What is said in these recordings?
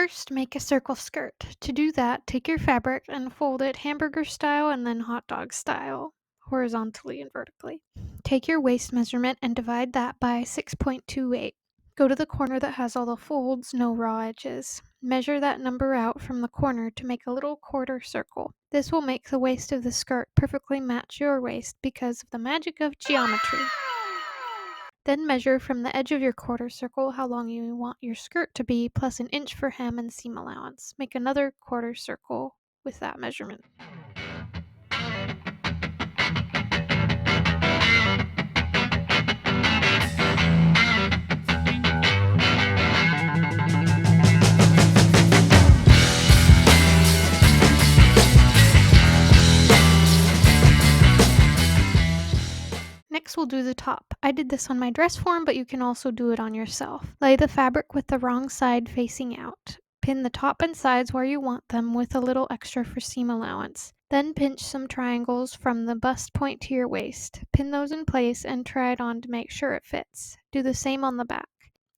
First, make a circle skirt. To do that, take your fabric and fold it hamburger style and then hot dog style, horizontally and vertically. Take your waist measurement and divide that by 6.28. Go to the corner that has all the folds, no raw edges. Measure that number out from the corner to make a little quarter circle. This will make the waist of the skirt perfectly match your waist because of the magic of geometry. Then measure from the edge of your quarter circle how long you want your skirt to be, plus an inch for hem and seam allowance. Make another quarter circle with that measurement. Next, we'll do the top. I did this on my dress form, but you can also do it on yourself. Lay the fabric with the wrong side facing out. Pin the top and sides where you want them with a little extra for seam allowance. Then pinch some triangles from the bust point to your waist. Pin those in place and try it on to make sure it fits. Do the same on the back.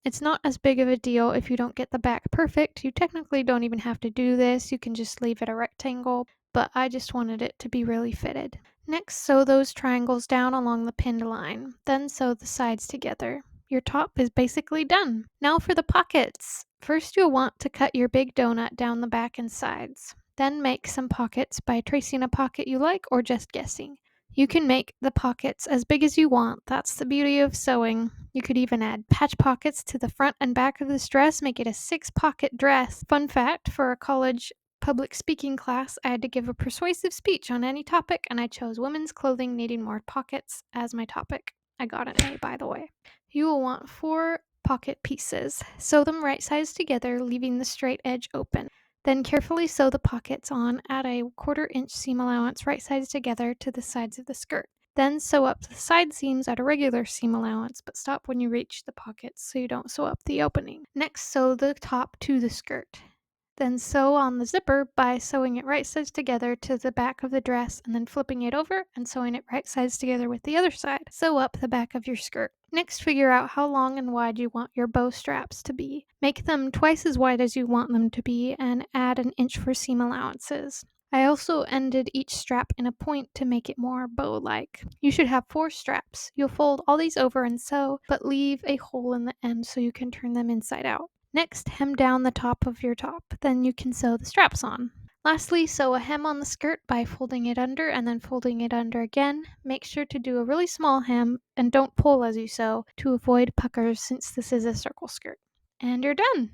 It's not as big of a deal if you don't get the back perfect. You technically don't even have to do this. You can just leave it a rectangle, but I just wanted it to be really fitted. Next, sew those triangles down along the pinned line. Then sew the sides together. Your top is basically done. Now for the pockets. First, you'll want to cut your big donut down the back and sides. Then make some pockets by tracing a pocket you like or just guessing. You can make the pockets as big as you want. That's the beauty of sewing. You could even add patch pockets to the front and back of this dress, make it a 6-pocket dress. Fun fact, for a college public speaking class, I had to give a persuasive speech on any topic, and I chose women's clothing needing more pockets as my topic. I got an A, by the way. You will want 4 pocket pieces. Sew them right sides together, leaving the straight edge open. Then carefully sew the pockets on, add a 1/4 inch seam allowance right sides together to the sides of the skirt. Then sew up the side seams at a regular seam allowance, but stop when you reach the pockets so you don't sew up the opening. Next, sew the top to the skirt. Then sew on the zipper by sewing it right sides together to the back of the dress and then flipping it over and sewing it right sides together with the other side. Sew up the back of your skirt. Next, figure out how long and wide you want your bow straps to be. Make them twice as wide as you want them to be and add an inch for seam allowances. I also ended each strap in a point to make it more bow-like. You should have 4 straps. You'll fold all these over and sew, but leave a hole in the end so you can turn them inside out. Next, hem down the top of your top. Then you can sew the straps on. Lastly, sew a hem on the skirt by folding it under and then folding it under again. Make sure to do a really small hem and don't pull as you sew to avoid puckers since this is a circle skirt. And you're done!